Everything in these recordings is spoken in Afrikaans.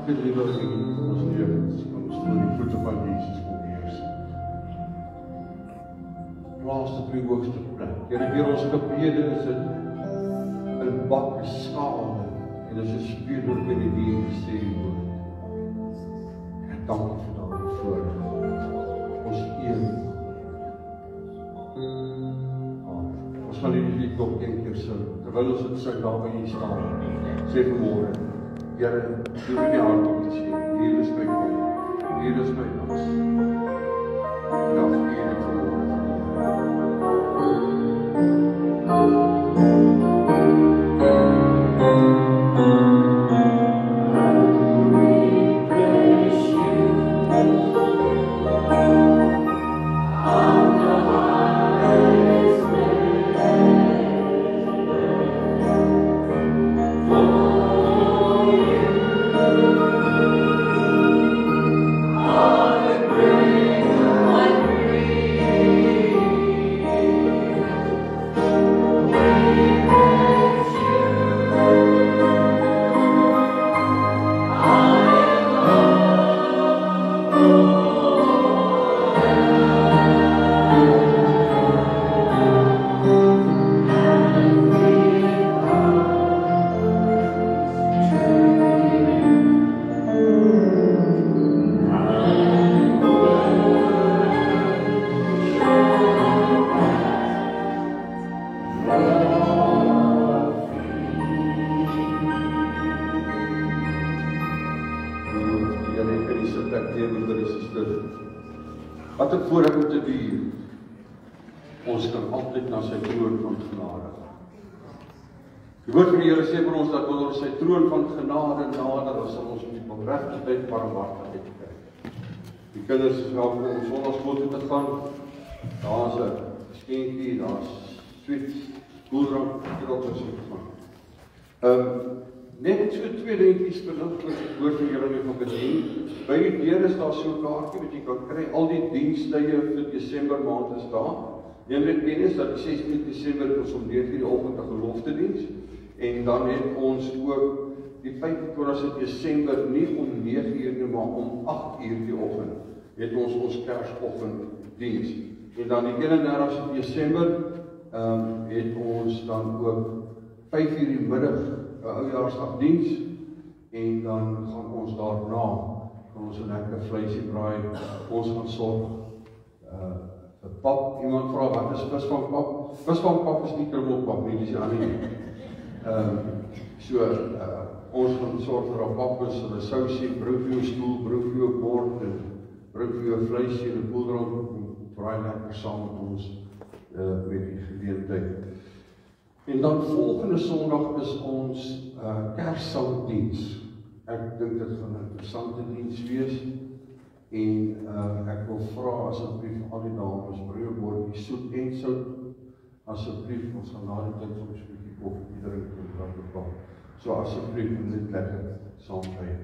liewe vriend, ons lewens, ons voor die voete van Jesus kom heers. Plaas op die hoogste plek. Here, deur ons gebede is dit 'n bak skade en is 'n spieël binne die gesê word. En dankie vir daardie voorreg. Ons eer. Ons gaan hierdie lied nog een keer sing, terwyl ons dit sing daar by hier staan. Sê vanmôre, Here, doe my die hart om te sê, hier is my kom, hier is my nas. Ja, vergeet ek vanmôre. Wat 'n voorreg om te weet, ons kan altyd na sy troon van genade gaan. Die woord van die Here sê vir ons dat wanneer ons sy troon van genade nader, dan sal ons die opregte tyd barmhartigheid kry. Die kinders is welkom om sonnaskool toe te gaan. Daar's 'n skenkie, daar's sweets, koeldrank, dit is van. Net so twee dingetjies benodig wat die woord van die Here mee van bedien. By die deur is daar so 'n kaartjie wat jy kan kry. Al die dienstye vir Desember maand is daar. Neem net kennis dat die 16 Desember ons om 9:00 die oggend 'n geloofsdiens en dan het ons ook die 25 Desember nie om 9:00 nie, maar om 8:00 die oggend het ons Kersoggenddiens. En dan die 31 Desember het ons dan ook 5:00 die middag 'n oujaarsdagdiens en dan gaan ons daarna ons 'n lekker vleisie braai. Ons gaan sorg vir pap. Iemand vra wat is vis van pap? Vis van pap is nie krummelpap nie, dis die ander nie. Ons gaan sorg vir 'n pap is 'n sousie, brou vir jou stoel, brou vir jou bord en brou vir jou vleisie en 'n koeldrank en braai lekker saam met ons met die geleentheid. En dan volgende Sondag is ons Kerssangdiens. Ek dink dit gaan 'n interessante diens wees en ek wil vra asseblief al die dames, brou 'n bordjie soet en sout. Asseblief, ons gaan na die tyd soms 'n bietjie koffie drink en dan bepaal. So asseblief net lekker saam kuier.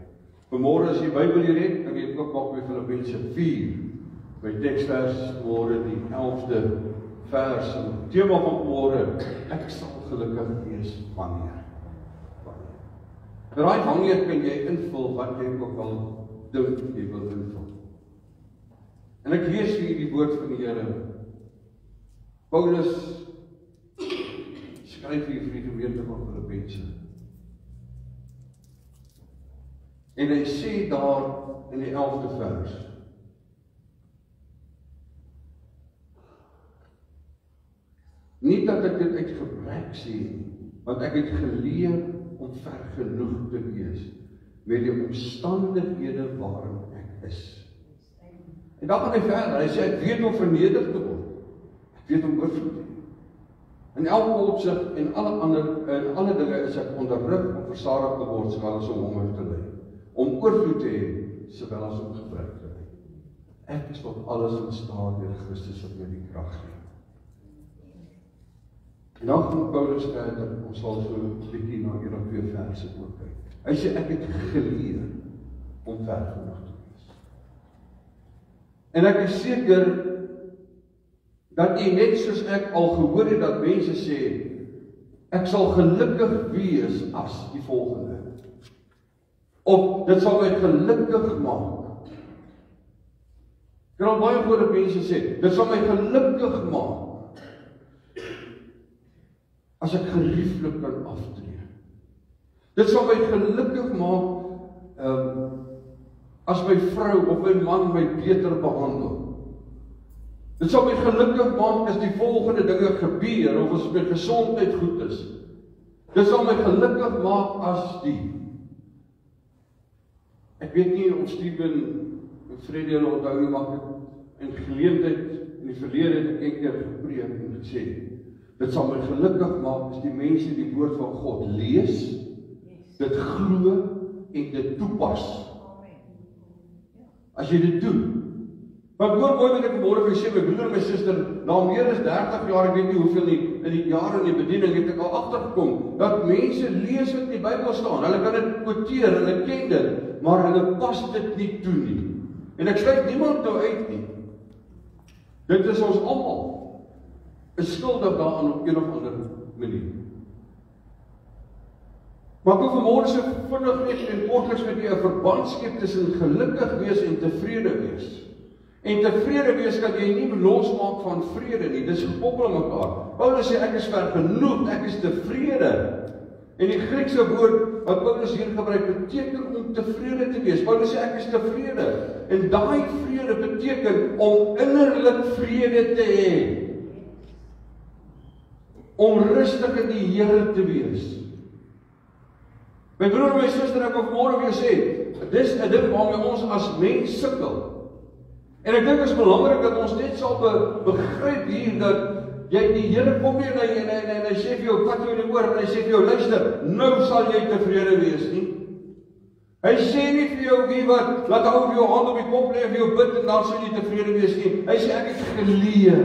Vanmôre as jy Bybel hier het, kan jy ook maak by Filippense 4 by teksvers môre die 11de vers en tema van môre, ek sal gelukkig wees wanneer. Daai wanneer kan jy invul wat jy ook al dink jy wil invul. En ek lees vir die woord van die Here. Paulus skryf hier vir die gemeente van Filippense. En hy sê daar in die 11de vers: nie dat ek dit uit gebrek sê nie, want ek het geleer om vergenoeg te wees met die omstandighede waarin ek is. En dan gaan hy verder, hy sê ek weet om verneder te word. Ek weet om oorvloed te hê. In elke opsig en alle dinge is ek onderrig om versadig te word sowel as om honger te ly. Om oorvloed te hê sowel as om gebrek te ly. Ek is tot alles in staat deur Christus wat my die krag gee. En dan gaan Paulus verder, ons sal so 'n bietjie na hierdie twee verse ook kyk. Hy sê ek het geleer om vergenoeg te wees. En ek is seker dat jy net soos ek al gehoor het dat mense sê, ek sal gelukkig wees as die volgende. Of dit sal my gelukkig maak. Ek het al baie gehoor dat mense sê, dit sal my gelukkig maak as ek gerieflik kan aftree. Dit sal my gelukkig maak as my vrou of my man my beter behandel. Dit sal my gelukkig maak as die volgende dinge gebeur of as my gesondheid goed is. Dit sal my gelukkig maak as die. Ek weet nie of Steven en Freddy hulle onthou nie, maar in geleentheid in die verlede het ek een keer gepreek en gesê, dit sal my gelukkig maak as die mense die woord van God lees, dit glo en dit toepas. As jy dit doen. Want hoor mooi wat ek vanmôre vir sê, my broer en my suster, na meer as 30 jaar, ek weet nie hoeveel nie, in die jare in die bediening het ek al agtergekom, dat mense lees wat in die Bybel staan, hulle kan dit quoteer, hulle ken dit, maar hulle pas dit nie toe nie. En ek sluit niemand nou uit nie. Dit is ons almal is skuldig daaraan op een of ander manier. Maar ek wil vanmôre so vinnig net en kortliks met julle 'n verband skep tussen gelukkig wees en tevrede wees. En tevrede wees kan jy nie losmaak van vrede nie. Dis gekoppel aan mekaar. Paulus sê ek is vergenoegd, ek is tevrede. En die Griekse woord wat Paulus hier gebruik beteken om tevrede te wees. Paulus sê ek is tevrede. En daai vrede beteken om innerlik vrede te hê. Om rustig in die Here te wees. My broer en my suster, ek wil vanmôre weer sê, dis 'n ding waarmee ons as mens sukkel. En ek dink dit is belangrik dat ons net sal begryp hier dat jy die Here kom hier en hy sê vir jou, vat jou in die oor en hy sê vir jou, luister, nou sal jy tevrede wees nie. Hy sê nie vir jou wie wat, laat hou jou hand op die kop lê en vir jou bid en dan sal jy tevrede wees nie. Hy sê ek het geleer.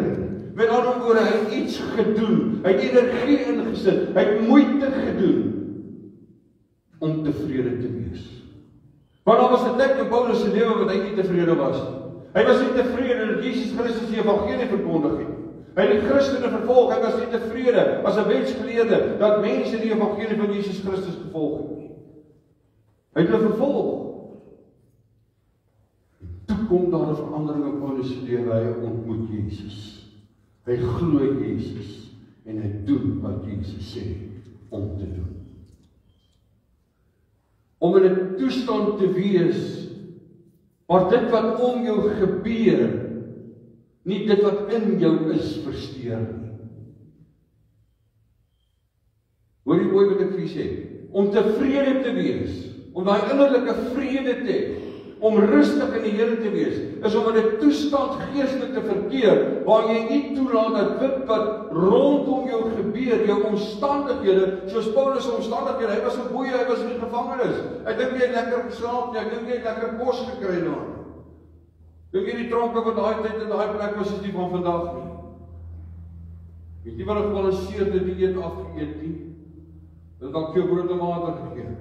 Met ander woorde, hy het iets gedoen. Hy het energie ingesit. Hy het moeite gedoen om tevrede te wees. Want daar was 'n tyd in Paulus se lewe wat hy nie tevrede was nie. Hy was nie tevrede dat Jesus Christus die evangelie verkondig het. Hy het die Christene vervolg, hy was nie tevrede as 'n wetsgeleerde dat mense die evangelie van Jesus Christus gevolg het nie. Hy het hulle vervolg. Toe kom daar 'n verandering in Paulus se lewe, hy ontmoet Jesus. Hy glo Jesus en hy doen wat Jesus sê om te doen. Om in 'n toestand te wees waar dit wat om jou gebeur, nie dit wat in jou is versteur nie. Hoor jy mooi wat ek vir jy sê? Om tevrede te wees, om daai innerlike vrede te hê, om rustig in die Here te wees, is om in 'n toestand geestelik te verkeer, waar jy nie toelaat dat dit wat rondom jou gebeur, jou omstandighede, soos Paulus se omstandighede, hy was in boeie, hy was in die gevangenis, ek dink jy het lekker geslaap, ek dink jy het lekker kos gekry daar. Dink jy die tronke van daai tyd en daai plek was nie van vandag nie. Weet jy wat 'n gebalanseerde dieet afgeëet nie? Dit het dalk veel brood en water gegee.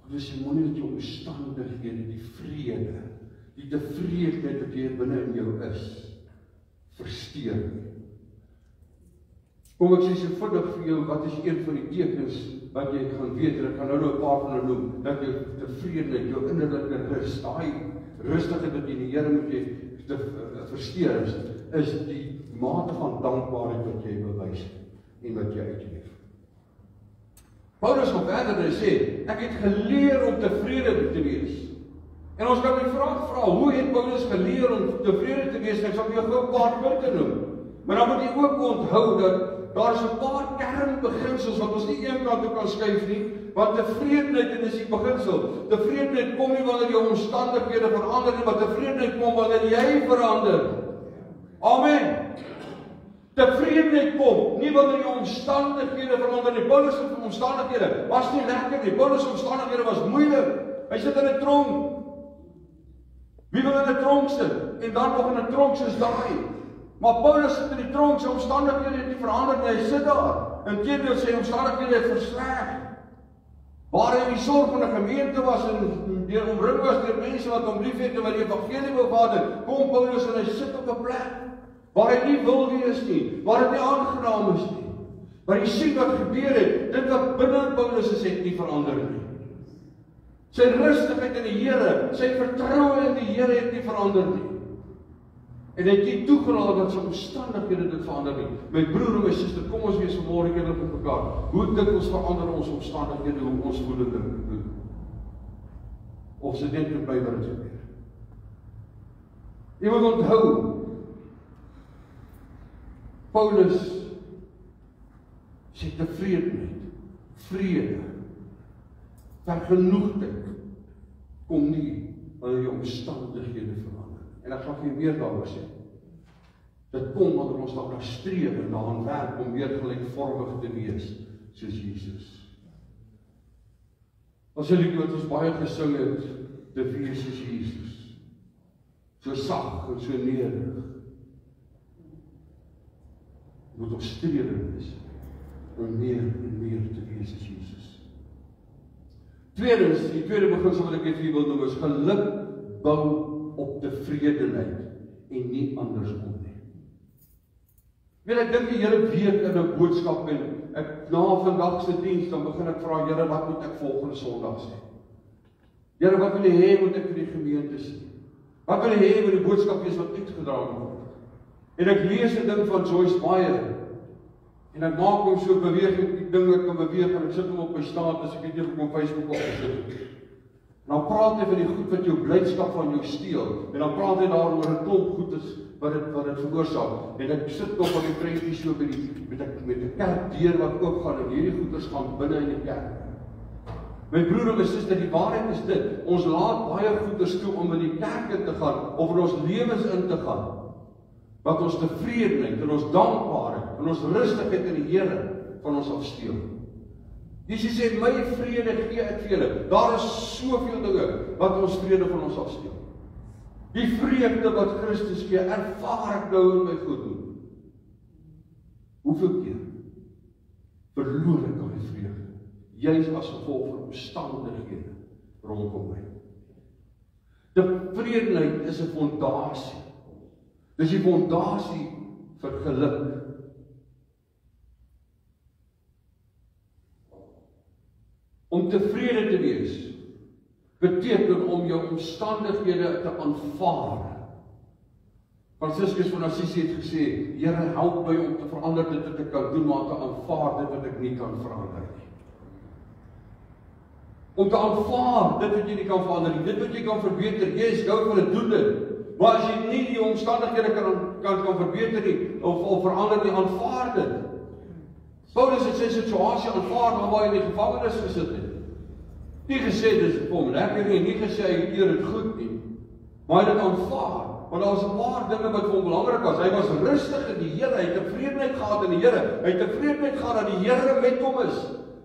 Dus jy moet nie dat jou omstandighede, die vrede, die tevredenheid wat hier binne in jou is, versteur nie. Kom ek sê so vinnig vir jou, wat is een van die tekens wat jy gaan weet, en ek gaan nou 'n paar van hulle noem, dat jou tevredenheid, jou innerlike rus, daai rustigheid wat in die Here moet jy versteur is die mate van dankbaarheid wat jy bewys en wat jy uitleef. Paulus gaan verder en sê, ek het geleer om tevrede te wees. En ons kan die vraag vra, hoe het Paulus geleer om tevrede te wees? Ek sal vir jou gou 'n paar punte noem. Maar dan moet jy ook onthou dat daar is 'n paar kernbeginsels wat ons nie een kant toe kan skuif nie, want tevredenheid is die beginsel. Tevredenheid kom nie wanneer jou omstandighede verander nie, maar tevredenheid kom wanneer jy verander. Amen. Tevredenheid kom nie wanneer jou omstandighede verander nie. Paulus se omstandighede was nie lekker nie. Paulus se omstandighede was moeilik. Hy sit in 'n tronk. Wie wil in 'n tronk sit? En dan nog in 'n tronk soos daai. Maar Paulus sit in die tronk, sy omstandighede het nie verander nie, hy sit daar. Inteendeel sy omstandighede het versleg. Waar hy die sorg van 'n gemeente was en deur omring was deur mense wat hom liefhet en wat die evangelie wou vader, kom Paulus en hy sit op 'n plek waar hy nie wil wees nie, waar dit nie aangenaam is nie. Maar jy sien wat gebeur het, dit wat binne Paulus is, het nie verander nie. Sy rustigheid in die Here, sy vertroue in die Here het nie verander nie. En hy het nie toegelaat dat sy omstandighede dit verander nie. My broer en my suster, kom ons wees vanmôre eerlik met mekaar. Hoe dikwels verander ons omstandighede hoe ons voel en dink? Of sy net bly wat dit gebeur. Jy moet onthou, Paulus sê tevredenheid, vrede, vergenoegdheid kom nie wanneer jou omstandighede verander. En ek gaan vir meer daaroor sê. Dit kom wanneer ons daarna streef en daaraan werk om meer gelykvormig te wees soos Jesus. As 'n liedjie wat ons baie gesing het, te wees soos Jesus. So sag en so nederig. Moet ons streef wees om meer en meer te wees as Jesus. Tweedens, die tweede beginsel wat ek net vir julle wil noem is geluk bou op tevredenheid en nie andersom nie. Weet ek dink die hele week in 'n boodskap en ek na vandag se diens dan begin ek vra Here, wat moet ek volgende Sondag sê? Here, wat wil U hê moet ek vir die gemeente sê? Wat wil U hê moet die boodskap wees wat uitgedra word? En ek lees 'n ding van Joyce Meyer en ek maak hom so beweging, die ding wat kan beweeg en ek sit hom op my status, ek weet nie of ek op Facebook opgesit het. En dan praat hy van die goed wat jou blydskap van jou steel. En dan praat hy daaroor 'n klomp goed is wat dit veroorsaak. En ek sit nog op die prentjie so by die met 'n kerkdeur wat oopgaan en hierdie goeders gaan binne in die kerk. My broer en my suster, die waarheid is dit. Ons laat baie goeders toe om in die kerk in te gaan of in ons lewens in te gaan. Wat ons tevredenheid en ons dankbaarheid en ons rustigheid in die Here van ons afsteel. Jesus sê, my vrede gee ek vir julle. Daar is soveel dinge wat ons vrede van ons afsteel. Die vreugde wat Christus gee, ervaar ek nou in my gemoed. Hoeveel keer verloor ek al die vreugde, juis as gevolg van omstandighede rondom my. Tevredenheid is 'n fondasie. Dis die fondasie vir geluk. Om tevrede te wees beteken om jou omstandighede te aanvaar. Franciscus van Assisi het gesê, Here, help my om te verander dit wat ek kan doen, maar te aanvaar dit wat ek nie kan verander nie. Om te aanvaar dit wat jy nie kan verander nie, dit wat jy kan verbeter, yes, go vir dit, doen dit. Maar as jy nie die omstandighede kan verbeter nie, of verander nie, aanvaar dit. Paulus het sy situasie aanvaar waar hy in die gevangenis gesit het. Nie gesê dis vir hom lekker nie, nie gesê hy keer dit goed nie. Maar hy het dit aanvaar, want daar was 'n paar dinge wat vir hom belangrik was. Hy was rustig in die Here, hy het tevredenheid gehad in die Here. Hy het tevredenheid gehad dat die Here met hom is.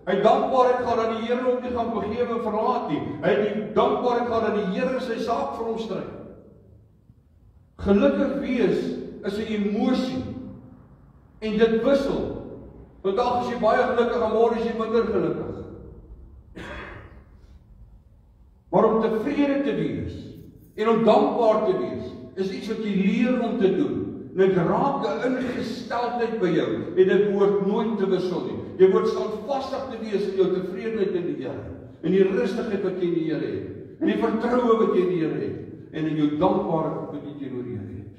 Hy het dankbaarheid gehad dat die Here hom nie gaan begewe en verlaat nie. Hy het die dankbaarheid gehad dat die Here sy saak vir hom stry. Gelukkig wees is 'n emosie en dit wissel. Vandag is jy baie gelukkig en môre is jy minder gelukkig. Maar om tevrede te wees en om dankbaar te wees is iets wat jy leer om te doen. En dit raak 'n ingesteldheid by jou en dit behoort nooit te wissel nie. Jy moet standvastig te wees in jou tevredenheid in die Here, in die rustigheid wat jy in die Here het, in die vertroue wat jy in die Here het en in jou dankbaarheid wat jy teenoor die Here het.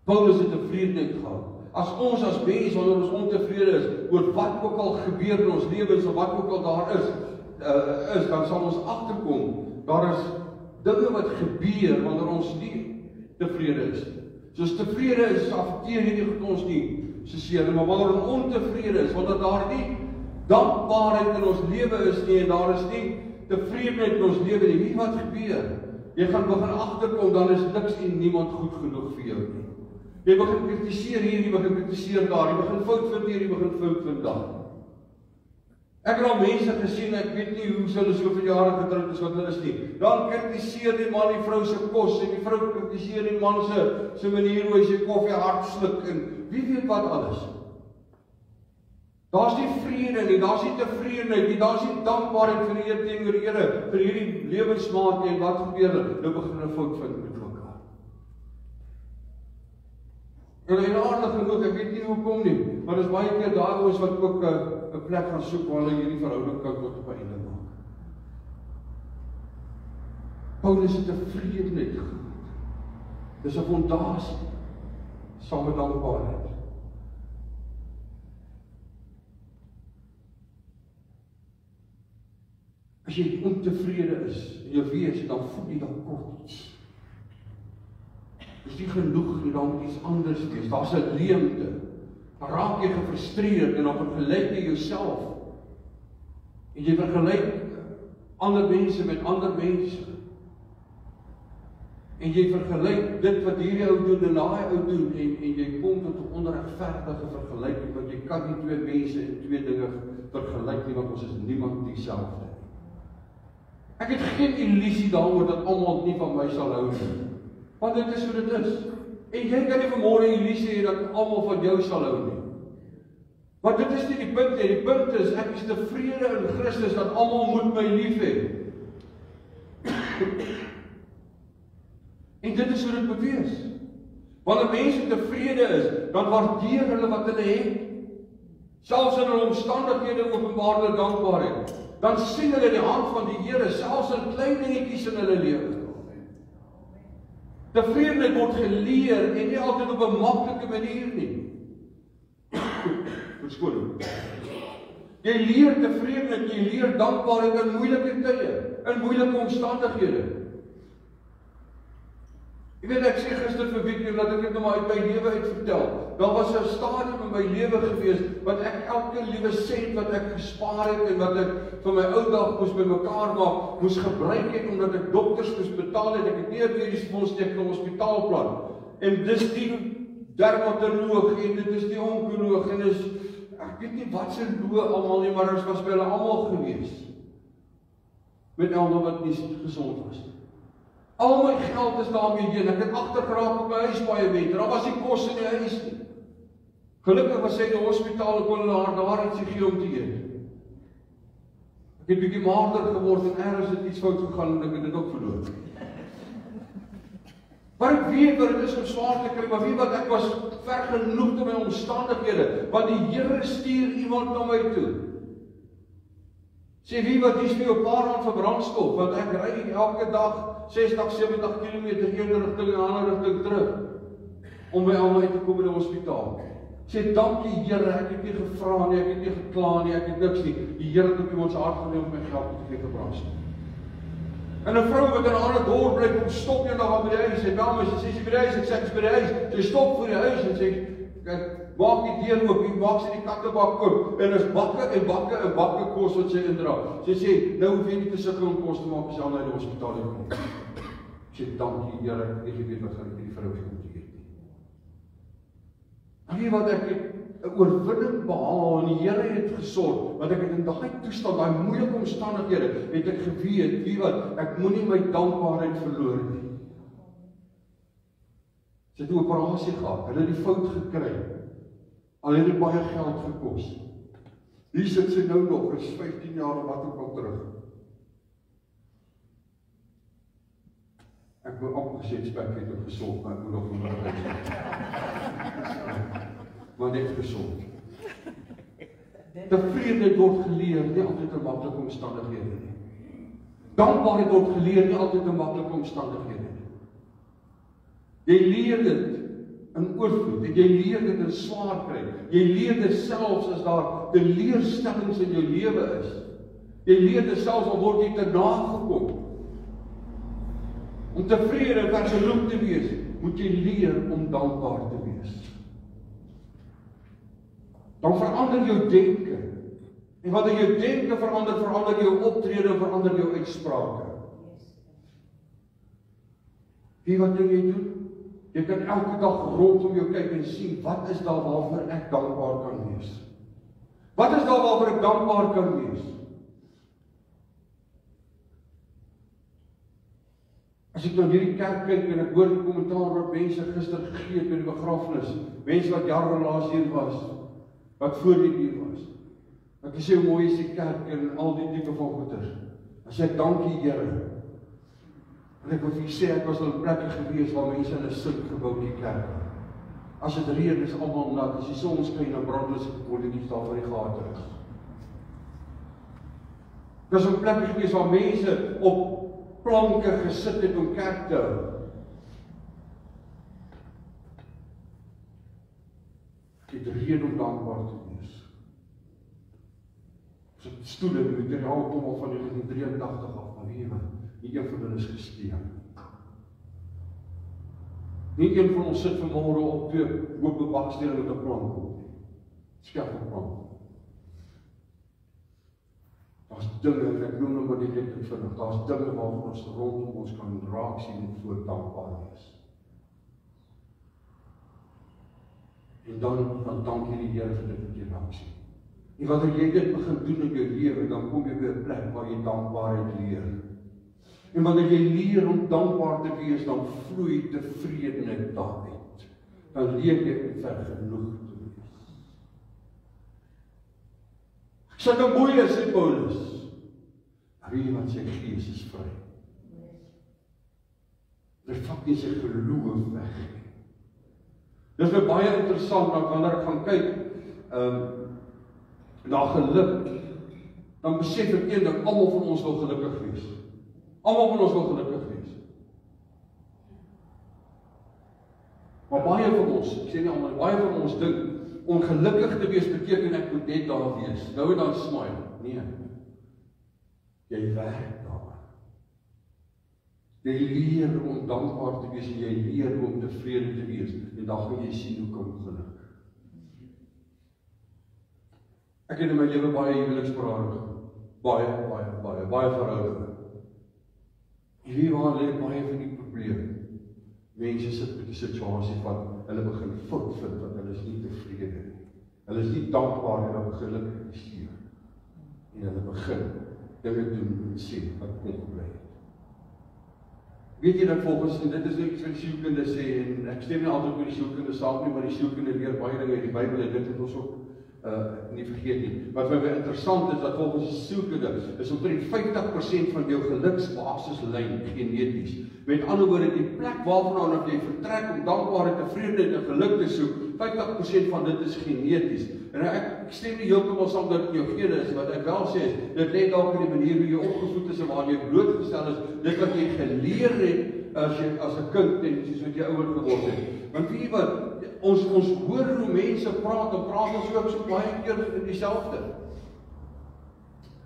Paulus het tevredenheid gehad. As ons as mens wanneer ons ontevrede is oor wat ook al gebeur in ons lewens of wat ook al daar is, dan sal ons agterkom, daar is dinge wat gebeur wanneer ons nie tevrede is. Soos tevrede is, affekteer hierdie goed ons nie so seer, maar wanneer ons ontevrede is, wanneer daar nie dankbaarheid in ons lewe is nie, en daar is nie tevredenheid in ons lewe nie, weet wat gebeur? Jy gaan begin agterkom, dan is niks en niemand goed genoeg vir jou nie. Jy begin kritiseer hier, jy begin kritiseer daar, jy begin fout vind hier, jy begin fout vind daar. Ek het al mense gesien, ek weet nie hoe hulle soveel jare getroud is wat hulle is nie. Dan kritiseer die man die vrou se kos en die vrou kritiseer die man se manier hoe hy sy koffie hard sluk en wie weet wat alles. Daar's nie vrede nie, daar's nie tevredenheid nie, daar's nie dankbaarheid vir die Here teenoor die Here vir hierdie lewensmaat nie en wat gebeur? Nou begin hulle fout vind met mekaar. En aardig genoeg, ek weet nie hoekom nie, maar dis baie keer daai ouens wat ook 'n plek gaan soek waar hulle hierdie verhouding kan tot op 'n einde maak. Paulus het 'n vredeheid gehad. Dis 'n fondasie saam met dankbaarheid. As jy ontevrede is en jy weet, dan voel jy dan kort iets. Dis nie genoeg nie, dan moet iets anders wees. Daar's 'n leemte. Dan raak jy gefrustreerd en dan vergelyk jy jouself. En jy vergelyk ander mense met ander mense. En jy vergelyk dit wat hierdie ou doen en daai ou doen en jy kom tot 'n onregverdige vergelyking, want jy kan nie twee mense en twee dinge vergelyk nie, want ons is niemand dieselfde. Ek het geen illusie daaroor dat almal nie van my sal hou nie. Want dit is hoe dit is. En jy kan nie vanmôre 'n illusie hê dat almal van jou sal hou nie. Want dit is nie die punt nie. Die punt is, ek is tevrede in Christus dat almal moet my lief hê. En dit is hoe dit moet wees. Wanneer mense tevrede is, dan waardeer hulle wat hulle het. Selfs in hulle omstandighede openbaar hulle dankbaarheid. Dan sien hulle die hand van die Here, selfs in klein dingetjies in hulle lewe. Tevredenheid word geleer en nie altyd op 'n maklike manier nie. Verskoning. Jy leer tevredenheid, jy leer dankbaarheid in moeilike tye, in moeilike omstandighede. Jy weet, ek sê gister vir Victor, dat ek dit nou maar uit my lewe uit vertel. Daar was 'n stadium in my lewe gewees, wat ek elke liewe sent wat ek gespaar het, en wat ek vir my ou dag moes bymekaar maak, moes gebruik het, omdat ek dokters moes betaal het. Ek het nie 'n mediese fonds nie, ek het 'n hospitaalplan. En dis die dermatoloog, en dit is die onkoloog, en dis, ek weet nie wat se loë almal nie, maar ons was by hulle almal gewees. Met almal wat nie gesond was. Al my geld is daarmee heen. Ek het agtergeraak op my huis baie beter. Daar was nie kos in die huis nie. Gelukkig was sy in die hospitaal en kon hulle haar daar iets gee om te eet. Ek het bietjie maarder geword en ergens het iets fout gegaan en ek het dit ook verloor. Maar ek weet wat dit is om swaar te kry, maar weet wat, ek was ver genoeg te my omstandighede, want die Here stuur iemand na my toe. Sê wie wat hier is vir jou 'n paar rand vir brandstof, want ek ry elke dag 60, 70 km een rigting en 'n ander rigting terug, om by almal uit te kom in die hospitaal. Sê dankie Here, ek het nie gevra nie, ek het nie gekla nie, ek het niks nie. Die Here het op iemand se hart geneem om my geld te gee vir brandstof. En 'n vrou wat in 'n ander dorp bly, kom stop eendag by die huis, sy bel my, sy sê sy by die huis, ek sê ek's by die huis. Sy stop voor die huis en sê, kyk, maak die deur oop, hier maak sy die kattebak oop, en is bakke en bakke en bakke kos wat sy indra. Sy sê, nou hoef jy nie te sukkel om kos te maak as jy al na die hospitaal kom. Sy sê, dankie Here, ek het nie geweet wat gaan ek hierdie vrou gee om te eet nie. En weet wat, ek het 'n oorwinning behaal en die Here het gesorg, want ek het in daai toestand, daai moeilike omstandighede, het ek geweet, weet wat, ek moenie my dankbaarheid verloor nie. Sy het 'n operasie gehad, hulle het die fout gekry. Al het dit baie geld gekos. Hier sit sy nou nog, is 15 jaar of wat ook al terug. Ek wil ook gesê spek het ook gesond, maar ek moet nog nie maar net gesond. Tevredenheid word geleer, nie altyd in maklike omstandighede nie. Dankbaarheid word geleer, nie altyd in maklike omstandighede nie. Jy leer dit in oorvloed, en jy leer dit in swaar kry. Jy leer dit selfs as daar teleurstellings in jou lewe is. Jy leer dit selfs al word jy te nagekom. Om tevrede en vergeroep te wees, moet jy leer om dankbaar te wees. Dan verander jou denke. En wanneer jou denke verander, verander jou optrede, verander jou uitsprake. Wie wat jy doen? Jy kan elke dag rondom jou kyk en sien, wat is daar waarvoor ek dankbaar kan wees? Wat is daar waarvoor ek dankbaar kan wees? As ek nou hierdie kerk kyk en ek hoor die kommentaar wat mense gister gegee het by die begrafnis, mense wat jare laas hier was, wat voor die hier was. Ek sê hoe mooi is die kerk en al die tipe van goeders. Ek sê dankie Here. En ek wil vir julle sê, ek was al in plekke gewees waar mense in 'n sink gebou die kerk. As dit reën is almal nat, as die son skyn dan brand hulle se kolletjies daar by die gate is. Dis 'n plek gewees waar mense op planke gesit het om kerk te hou. Dit reën om dankbaar te wees. Ons het stoele en materiaal kom al van 1983 af, maar nie een van hulle is gesteel. Nie een van ons sit vanmôre op 2 oop bakstene met 'n plank op nie. Skaffelplank. Daar's dinge, ek noem nou maar die net vinnig, daar's dinge waarvan ons rondom ons kan raak sien en voor dankbaar wees. En dan dank jy die Here vir dit wat jy raak sien. En wanneer jy dit begin doen in jou lewe, dan kom jy by 'n plek waar jy dankbaarheid leer. En wanneer jy leer om dankbaar te wees, dan vloei tevredenheid daaruit. Dan leer jy om vergenoeg te wees. Ek sê nou mooi is, sê Paulus, maar wie wat sy gees is vry. Dit vat nie sy geloof weg nie. Dit is baie interessant, dat wanneer ek gaan kyk na geluk, dan besef ek een dat almal van ons wil gelukkig wees. Almal van ons wil gelukkig wees. Maar baie van ons, ek sê nie almal, baie van ons dink, om gelukkig te wees beteken ek moet net daar wees. Nou en dan smile. Nee. Jy werk daar. Jy leer om dankbaar te wees en jy leer om tevrede te wees. En dan gaan jy sien hoe kom geluk. Ek het in my lewe baie huweliksverhoudinge. Baie verhoudinge. En wie waar lê baie van die probleme? Mense sit met die situasie van hulle begin fout vind want hulle is nie tevrede nie. Hulle is nie dankbaar en hulle begin kritiseer. En hulle begin dinge doen en sê wat kom bly. Weet jy dat volgens, en dit is iets wat die sielkunde sê, en ek stem nie altyd met die sielkunde saam nie, maar die sielkunde leer baie dinge uit die Bybel en dit het ons ook nie vergeet nie. Wat vir my interessant is, dat volgens die sielkunde is omtrent 50% van jou geluksbasislyn geneties. Met ander woorde, die plek waarvan jy vertrek om dankbaarheid, tevredenheid en geluk te soek, 50% van dit is geneties. En ek stem nie heeltemal saam dat dit jou gene is, wat ek wel sê is, dit lê dalk in die manier hoe jy opgevoed is en waar jy blootgestel is, dit wat jy geleer het as 'n kind en soos wat jy ouer geword het. Want weet jy wat, ons hoor hoe mense praat en praat ons ook so baie keer in dieselfde.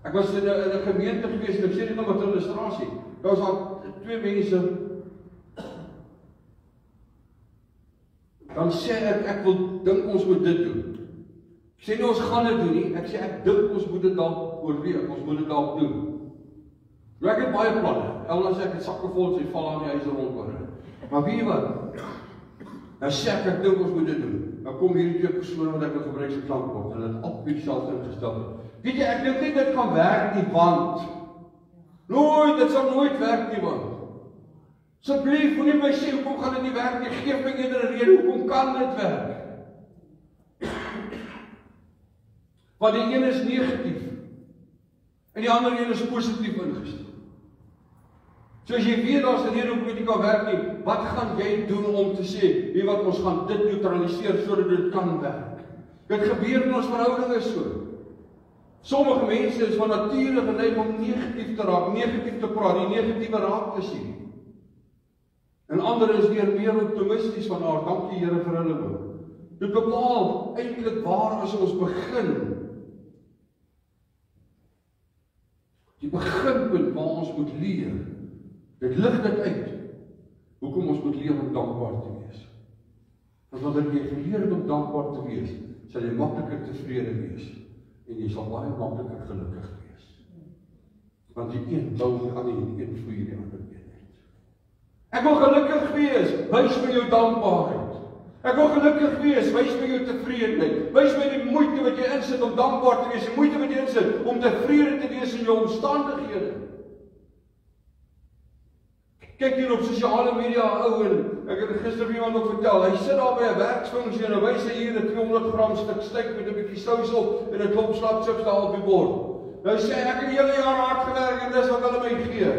Ek was in 'n gemeente gewees en ek sê dit nou met 'n illustrasie. Daar was al 2 mense. Dan sê ek wil dink ons moet dit doen. Ek sê nie ons gaan dit doen nie, ek sê ek dink ons moet dit dalk oorweeg, ons moet dit dalk doen. Nou ek het baie planne. Elna sê ek het sakke vol, sy val aan die huis rondom. Maar weet jy wat? Nou sê ek dink ons moet dit doen. Nou kom hierdie 2 persone wat ek wil gebruik se klankbord en hulle het op dieselfde ingestel. Weet jy, ek dink nie dit kan werk nie, want dit sal nooit werk nie, want asseblief, moenie my sê hoekom gaan dit nie werk nie, geef my eerder 'n rede hoekom kan dit werk. Want die een is negatief en die ander een is positief ingestel. So as jy weet daar's 'n rede hoekom dit nie kan werk nie, wat gaan jy doen om te sê, weet wat, ons gaan dit neutraliseer sodat dit kan werk? Dit gebeur in ons verhoudinge so. Sommige mense is van nature geneig om negatief te raak, negatief te praat, die negatiewe raak te sien. En ander is weer meer optimisties van haar, dankie Here vir hulle ook. Dit bepaal eintlik waar as ons begin. Die beginpunt waar ons moet leer. Dit lig dit uit. Hoekom ons moet leer om dankbaar te wees. Want wanneer jy geleer het om dankbaar te wees, sal jy makliker tevrede wees. En jy sal baie makliker gelukkig wees. Want die een bou die ander en die een vloei die ander een uit. Ek wil gelukkig wees, wys my jou dankbaarheid. Ek wil gelukkig wees, wys my jou tevredenheid. Wys my die moeite wat jy insit om dankbaar te wees, die moeite wat jy insit om tevrede te wees in jou omstandighede. Kyk hier op sosiale media, ou, en ek het gister vir iemand ook vertel, hy sit daar by 'n werksfunksie en hy wys hy hier 'n 200 gram stuk steak met 'n bietjie sous op en 'n klomp slapchips daar op die bord. Nou sê ek het die hele jaar hard gewerk en dis wat hulle my gee.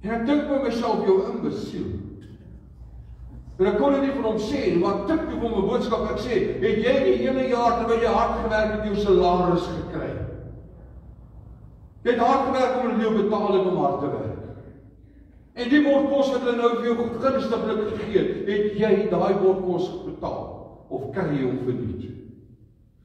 En ek dink by myself, jou imbesiel. En ek kon dit nie van hom sê, maar tik toe van my boodskap, ek sê, het jy die hele jaar terwyl jy hard gewerk het, jou salaris gekry? Jy het hard gewerk om hulle jou betaal het om hard te werk. En die bordkos wat hulle nou vir jou gunstiglik gegee het jy daai bordkos betaal, of kry jy hom verniet?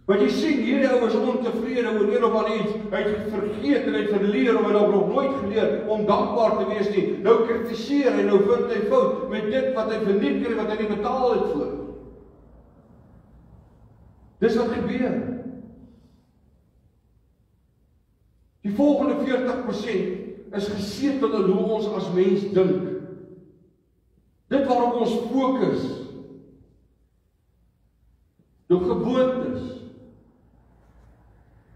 Want jy sien, hierdie ou is ontevrede oor een of ander iets, hy het vergeet en hy het verleer, of hy het nog nooit geleer om dankbaar te wees nie. Nou kritiseer hy, nou vind hy fout met dit wat hy verniet kry, wat hy nie betaal het voor. Dis wat gebeur. Die volgende 40% is gesetel in hoe ons as mens dink. Dit waarop ons fokus. Jou gewoontes.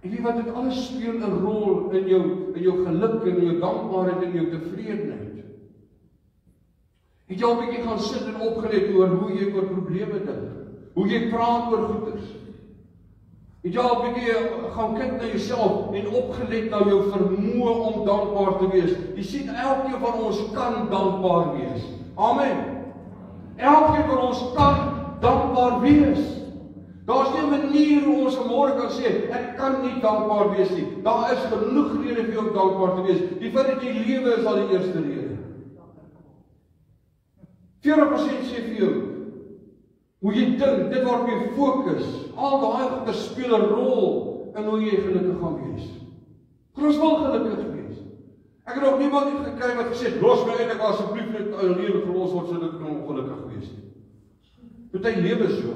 En weet wat, dit alles speel 'n rol in jou geluk, in jou dankbaarheid, in jou tevredenheid. Het jy al 'n bietjie gaan sit en opgelet oor hoe jy oor probleme dink? Hoe jy praat oor goeders? Het jy al 'n bietjie gaan kyk na jouself en opgelet na jou vermoë om dankbaar te wees? Jy sien, elkeen van ons kan dankbaar wees. Amen. Elkeen van ons kan dankbaar wees. Daar's nie 'n manier hoe ons vanmôre kan sê, ek kan nie dankbaar wees nie. Daar is genoeg redes vir jou om dankbaar te wees. Die feit dat jy lewe is al die eerste rede. 40% sê vir jou, hoe jy dink, dit waarop jy fokus, al daai goeie speel 'n rol in hoe jy gelukkig gaan wees. Ons wil gelukkig wees. Ek het nog niemand gekry wat gesê het, los my uit, ek asseblief net alleen verlos word sodat ek ongelukkig wees nie. Party lewe so.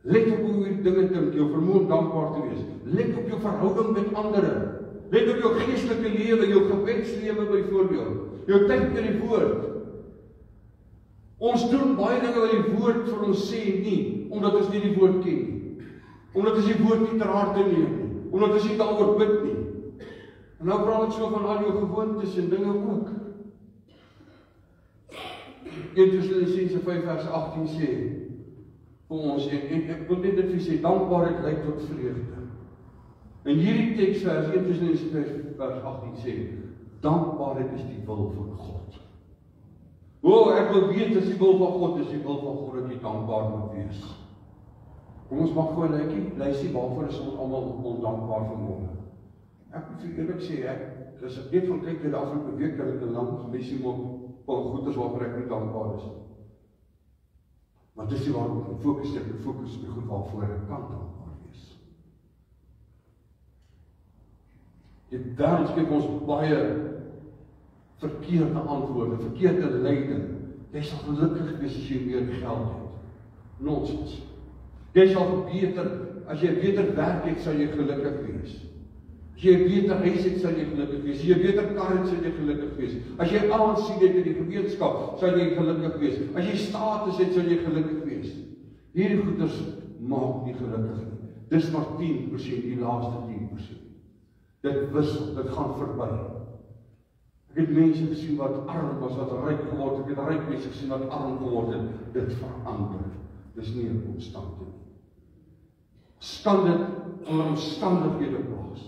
Let op hoe jy dinge dink, jou vermoë om dankbaar te wees. Let op jou verhouding met ander. Let op jou geestelike lewe, jou gebedslewe byvoorbeeld. Jou tyd met die woord. Ons doen baie dinge wat die woord vir ons sê nie, omdat ons nie die woord ken nie. Omdat ons die woord nie ter harte neem nie. Omdat ons nie daaroor bid nie. En nou praat ek so van al jou gewoontes en dinge ook. 1 Tessalonisense 5 vers 18 sê vir ons, en ek wil net dit vir sê, dankbaarheid lei tot vreugde. En hierdie teksvers 1 Tessalonisense 5 vers 18 sê, dankbaarheid is die wil van God. Ek wil weet as die wil van God is die wil van God dat jy dankbaar moet wees. Kom ons mag gewoon lysie waarvoor is ons almal ondankbaar vanmôre. Ek moet vir eerlik sê, as ek net van kyk die afgelope week, dat ek 'n lang lysie maak van goeders waarvoor ek nie dankbaar is. Maar dis die waarop ek fokus op die goed waarvoor ek kan dankbaar wees. Die wêreld gee ons baie verkeerde antwoorde, verkeerde leiding. Jy sal gelukkig wees as jy meer geld het. Nonsens. Jy sal as jy beter werk het, sal jy gelukkig wees. As jy 'n beter huis het, sal jy gelukkig wees. As jy 'n beter kar het, sal jy gelukkig wees. As jy aansien het in die gemeenskap, sal jy gelukkig wees. As jy status het, sal jy gelukkig wees. Hierdie goeders maak nie gelukkig nie. Dis maar 10%, die laaste 10%. Dit wissel, dit gaan verby. Ek het mense gesien wat arm was, wat ryk geword het. Ek het ryk mense gesien wat arm geword het. Dit verander. Dis nie 'n konstante nie. Kan dit onder omstandighede plaas.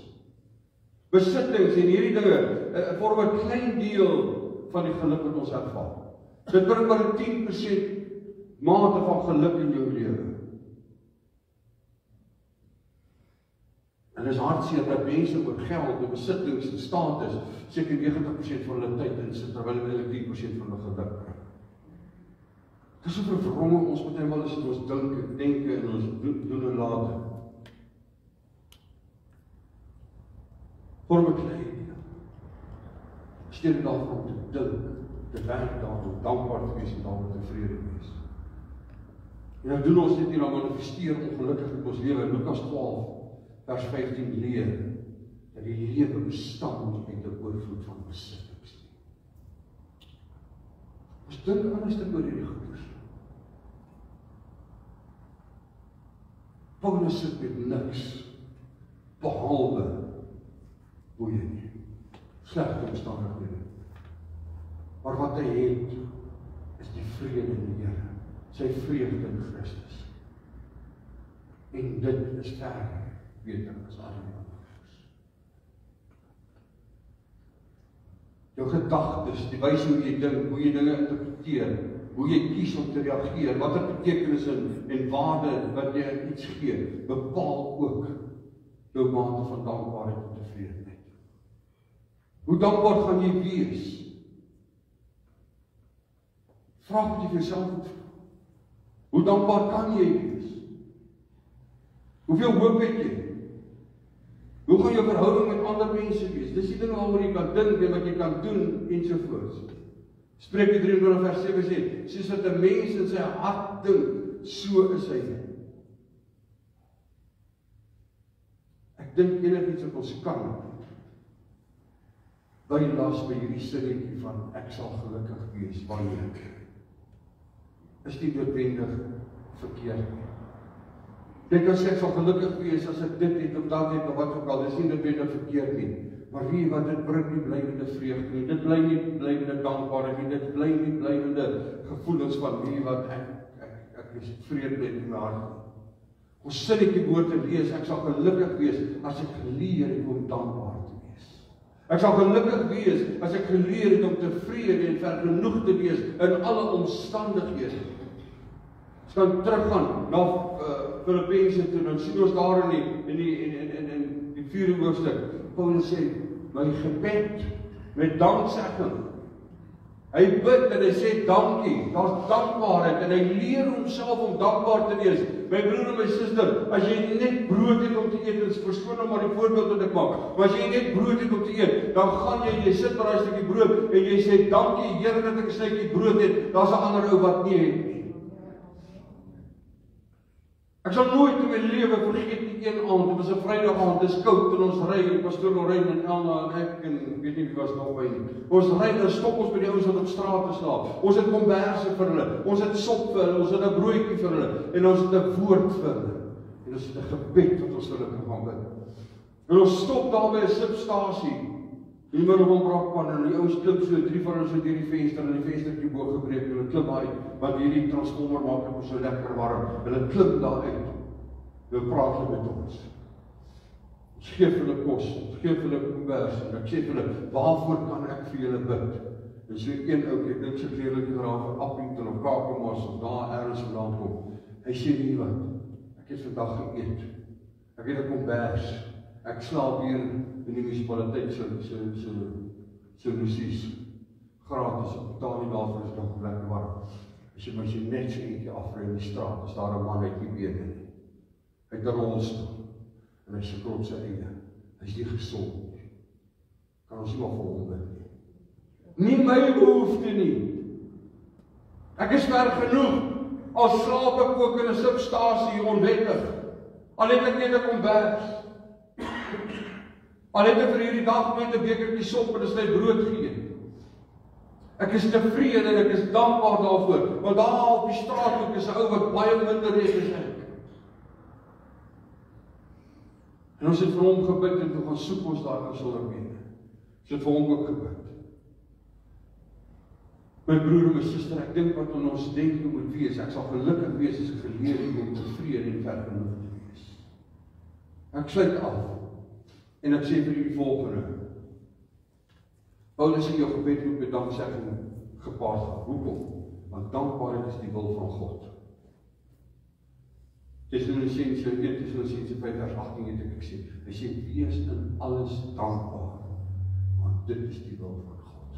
Besittings en hierdie dinge vorm 'n klein deel van die geluk wat ons ervaar. Dit bring maar 10% mate van geluk in jou lewe. En dit is hartseer dat mense oor geld, oor besittings en status seker 90% van hulle tyd insit terwyl hulle 10% van hulle geluk kry. Dis so verwronge ons partymal is dit ons denke en ons doen en late. Vorm 'n klein deel. Steek daarvoor om te dink, te werk daarvoor, dankbaar te wees en daaroor tevrede wees. En nou doen ons dit nie, dan manifesteer ongelukkig in ons lewe. Lukas 12 vers 15 leer dat die lewe bestaan nie uit 'n oorvloed van besittings nie. Ons dink anders oor hierdie goeders. Paulus sit met niks behalwe hoe jy nie. Slegte omstandighede. Maar wat hy het, is die vrede in die Here. Sy vreugde in Christus. En dit is ver beter as al die anders. jou gedagtes, die wyse hoe jy dink, hoe jy dinge interpreteer, hoe jy kies om te reageer, watter betekenis en waarde wat jy aan iets gee, bepaal ook jou mate van dankbaarheid en tevredenheid. Hoe dankbaar gaan jy wees? Vra wat jy vir jouself moet vra. Hoe dankbaar kan jy wees? Hoeveel hoop het jy? Hoe gaan jou verhouding met ander mense wees? Dis die dinge waaroor jy kan dink en wat jy kan doen ensovoorts. Spreuke 23 vers 7 sê, soos wat 'n mens in sy hart dink, so is hy. Ek dink enigiets wat ons kan bylas by hierdie sinnetjie van ek sal gelukkig wees wanneer is nie noodwendig verkeerd nie. Kyk, as ek sal gelukkig wees as ek dit het of dat het of wat ook al, dis nie noodwendig verkeerd nie. Maar weet jy wat, dit bring nie blywende vreugde nie, dit bly nie blywende dankbaarheid nie, dit bly nie blywende gevoelens van wie wat ek is vrede met in my hart. Ons sinnetjie behoort te lees, ek sal gelukkig wees as ek geleer het om dankbaar te wees. Ek sal gelukkig wees as ek geleer het om tevrede en vergenoeg te wees in alle omstandighede. Ons kan teruggaan na Filippense toe, dan sien ons daar in die 4de hoofstuk. Paulus sê, my gebed met danksegging. Hy bid en hy sê dankie, daar's dankbaarheid en hy leer homself om dankbaar te wees. My broer en my suster, as jy net brood het om te eet, dis verskoon nou maar die voorbeeld wat ek maak, maar as jy net brood het om te eet, dan gaan jy sit by daai stukkie brood en jy sê dankie Here dat ek 'n stukkie brood het, daar's 'n ander ou wat nie het nie. Ek sal nooit in my lewe vergeet nie een aand, dit was 'n Vrydag aand, dis koud en ons ry, pastoor Lorraine en Elna en ek en weet nie wie was nog by nie. Ons ry en stop ons by die ouens wat op straat slaap. Ons het komberse vir hulle, ons het sop vir hulle, ons het 'n broodjie vir hulle en ons het 'n woord vir hulle. En ons het 'n gebed wat ons vir hulle kan bid. En ons stop daar by 'n substasie. Die middel van Brakpan en die ouens klim so 3 van ons uit hierdie venster en die venstertjie bo gebreek en hulle klim uit, want hierdie transformer maak dit so lekker warm. Hulle klim daar uit. Hulle praat hulle met ons. Ons gee vir hulle kos, ons gee vir hulle kombers en ek sê vir hulle, waarvoor kan ek vir julle bid? En so een ou, ek dink sy kleerlik dra vir Appington of Kakamas of daar ergens vandaan kom. Hy sê nie wat, ek het vandag geëet. Ek het 'n kombers. Ek slaap hier in die munisipaliteit so lusies. Gratis, ek betaal nie daarvoor, is nog lekker warm. As jy net so eentjie afry in die straat, is daar 'n man uit die bene nie. Hy het 'n rolstoel, en hy se krop sy eie. Hy is nie gesond nie. Kan ons nie maar vir hom bid nie. Nie my behoefte nie. Ek is ver genoeg, al slaap ek ook in 'n substasie onwettig. Al het ek net 'n kombers. Al het ek vir hierdie dag net 'n bekertjie sop en 'n sny brood gegee. Ek is tevrede en ek is dankbaar daarvoor, want daar op die straathoek is 'n ou wat baie minder het as ek. En ons het vir hom gebid en toe gaan soek ons daar gesonder bene. Ons het vir hom ook gebid. My broer en my suster, ek dink wat ons denke moet wees, ek sal gelukkig wees as ek geleer het om tevrede en vergenoeg te wees. Ek sluit af. En ek sê vir u die volgende. Paulus sê jou gebed moet met danksegging gepaard gaan. Hoekom? Want dankbaarheid is die wil van God. Tessalonisense 5 vers 18 het ek sê. Hy sê wees in alles dankbaar. Want dit is die wil van God.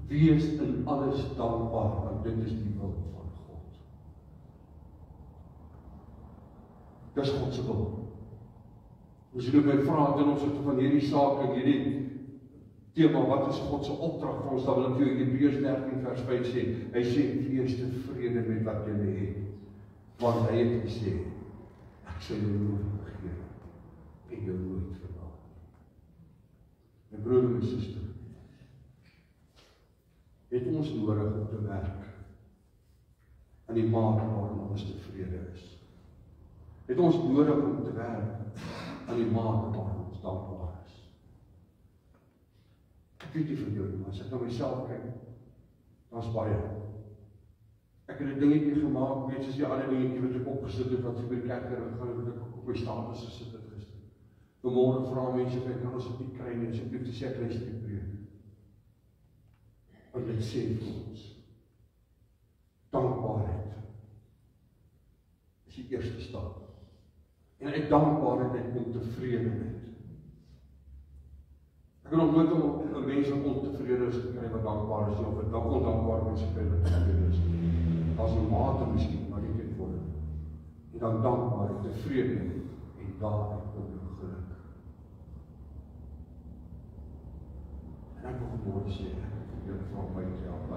Wees in alles dankbaar, want dit is die wil van God. Dis God se wil. As jy my vra in opsigte van hierdie saak en hierdie tema, wat is God se opdrag vir ons, dan wil ek vir Hebreërs 13 vers 5 sê. Hy sê wees tevrede met wat jy het, want hy het gesê, ek sal jou nooit vergeet en jou nooit verlaat. My broer en my suster, het ons nodig om te werk aan die mate waarin ons tevrede is. Het ons nodig om te werk aan die mate waarin ons dankbaar is. Ek weet nie vir jou nie, maar as ek na myself kyk, daar's baie. Ek het 'n dingetjie gemaak, weet soos die ander dingetjie wat ek opgesit het, wat vir by die kerk gegaan het, op my status gesit het gister. Vanmôre vra mense, ek kan ons dit nie kry nie, asseblief te sê ek luister die preek. Want dit sê vir ons, dankbaarheid is die eerste stap. En uit dankbaarheid kom tevredenheid. Ek het nog nooit 'n mens wat ontevrede is gekry wat dankbaar is, of 'n ondankbare mens gekry wat tevrede is. As 'n mate miskien, maar nie teenwoordig. En dan dankbaarheid, tevredenheid, en daaruit kom geluk. En ek wil vanmôre sê, jy vra my te help.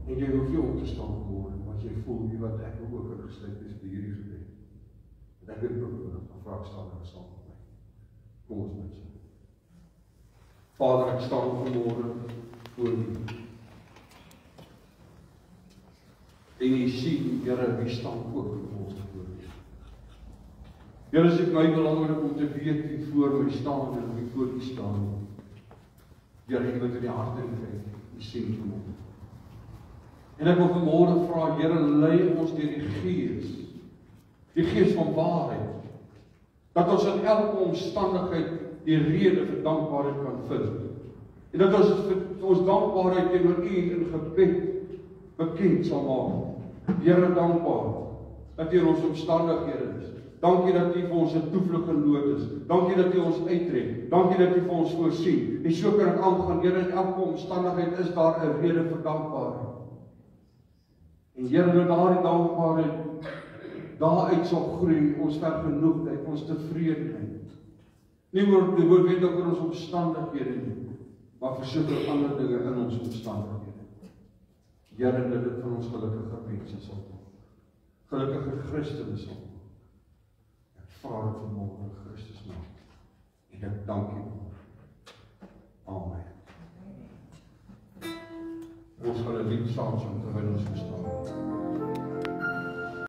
En jy hoef nie op te staan vanmôre, want jy voel nie wat ek ook ingesluit is by hierdie gebed. En ek het probeer, dan vra ek staan en staan met my. Kom ons bid so. Vader, ek staan vanmôre voor U. En U sien, Here, wie staan ook vir ons voor U. Here, is dit my belangrik om te weet wie voor my staan en wie voor U staan. Here, U wat in die harte kyk, U sien vanmôre. En ek wil vanmôre vra, Here, lei ons deur die Gees van waarheid, dat ons in elke omstandigheid die rede vir dankbaarheid kan vind. En dat ons dankbaarheid teenoor U in gebed bekend sal maak. Here, dankbaar dat U in ons omstandighede is. Dankie dat U vir ons 'n toevlug in nood is. Dankie dat U ons uittrek. Dankie dat U vir ons voorsien. En so kan ek aangaan, Here, in elke omstandigheid is daar 'n rede vir dankbaarheid. En Here, dat daardie dankbaarheid daaruit sal groei, ons vergenoegdheid, ons tevredenheid. Nie noodwendig oor ons omstandighede nie, maar vir soveel ander dinge in ons omstandighede. Here, dat dit van ons gelukkige mense sal word. Gelukkige Christene sal word. Ek vra dit vanmôre in Christus naam. En ek dank U. Amen. Ons gaan 'n lied saam sing terwyl ons staan.